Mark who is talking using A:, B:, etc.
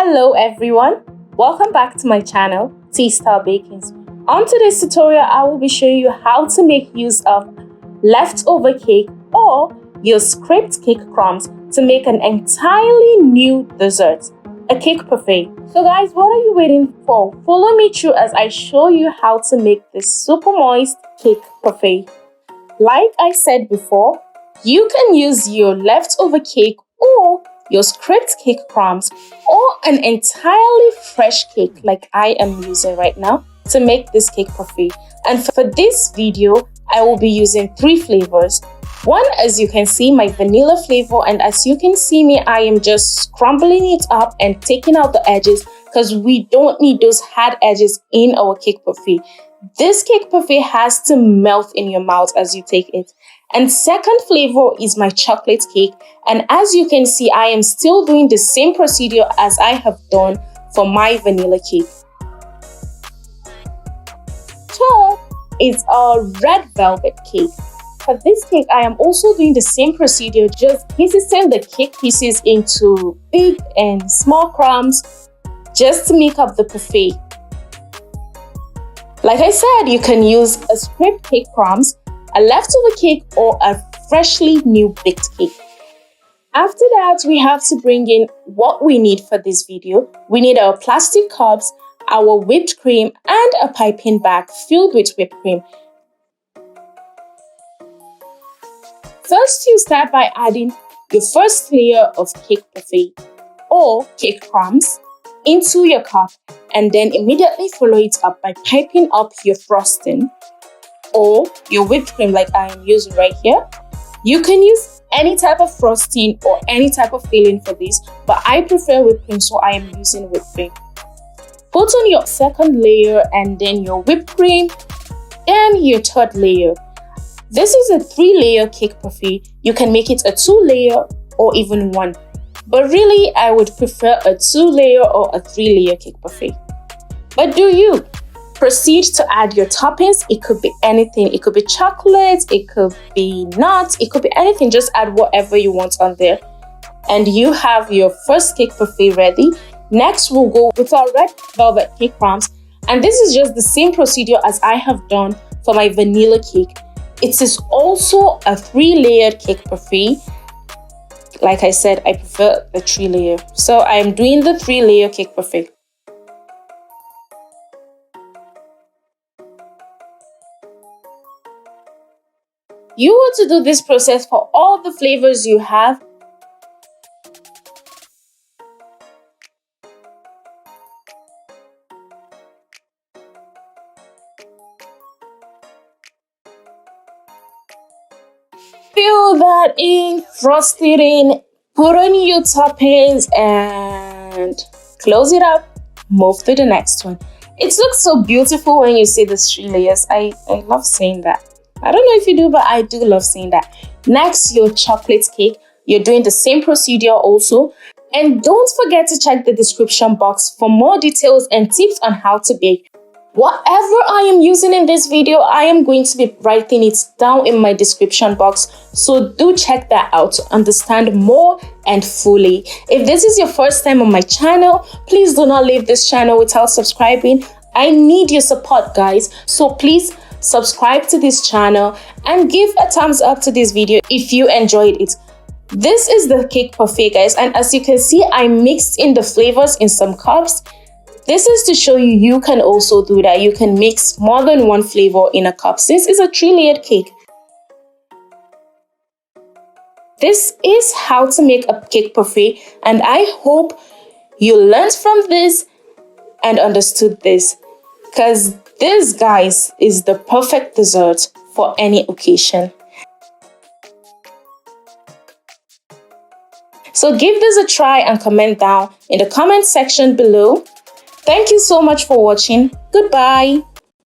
A: Hello everyone, welcome back to my channel, T-Star Bakings. On today's tutorial, I will be showing you how to make use of leftover cake or your scraped cake crumbs to make an entirely new dessert, a cake parfait. So guys, what are you waiting for? Follow me through as I show you how to make this super moist cake parfait. Like I said before, you can use your leftover cake or your scraped cake crumbs or an entirely fresh cake like I am using right now to make this cake parfait. And for this video, I will be using 3 flavors. One, as you can see, my vanilla flavor, and as you can see me, I am just scrambling it up and taking out the edges because we don't need those hard edges in our cake parfait. This cake parfait has to melt in your mouth as you take it. And second flavor is my chocolate cake. And as you can see, I am still doing the same procedure as I have done for my vanilla cake. Third is a red velvet cake. For this cake, I am also doing the same procedure, just pieces the cake pieces into big and small crumbs just to make up the parfait. Like I said, you can use a scraped cake crumbs, a leftover cake, or a freshly new baked cake. After that, we have to bring in what we need for this video. We need our plastic cups, our whipped cream, and a piping bag filled with whipped cream. First, you start by adding your first layer of cake parfait or cake crumbs into your cup, and then immediately follow it up by piping up your frosting or your whipped cream like I am using right here. You can use any type of frosting or any type of filling for this, but I prefer whipped cream, so I am using whipped cream. Put on your second layer and then your whipped cream, then your third layer. This is a 3-layer cake parfait. You can make it a 2-layer or even 1. But really, I would prefer a 2-layer or a 3-layer cake parfait. But do you? Proceed to add your toppings. It could be anything. It could be chocolate, it could be nuts, it could be anything. Just add whatever you want on there. And you have your first cake parfait ready. Next, we'll go with our red velvet cake crumbs. And this is just the same procedure as I have done for my vanilla cake. It is also a 3-layered cake parfait. Like I said, I prefer the 3-layer. So I am doing the 3-layer cake parfait. You want to do this process for all the flavors you have. Fill that in, frost it in, put on your toppings and close it up. Move to the next one. It looks so beautiful when you see the 3 layers. I love seeing that. I don't know if you do, but I do love seeing that. Next, your chocolate cake. You're doing the same procedure also. And don't forget to check the description box for more details and tips on how to bake. Whatever I am using in this video, I am going to be writing it down in my description box. So do check that out to understand more and fully. If this is your first time on my channel, please do not leave this channel without subscribing. I need your support, guys. So please subscribe to this channel and give a thumbs up to this video if you enjoyed it. This is the cake parfait, guys, and as you can see, I mixed in the flavors in some cups. This is to show you can also do that. You can mix more than 1 flavor in a cup since it's a 3-layered cake. This is how to make a cake parfait, and I hope you learned from this and understood this, because this, guys, is the perfect dessert for any occasion. So give this a try and comment down in the comment section below. Thank you so much for watching. Goodbye.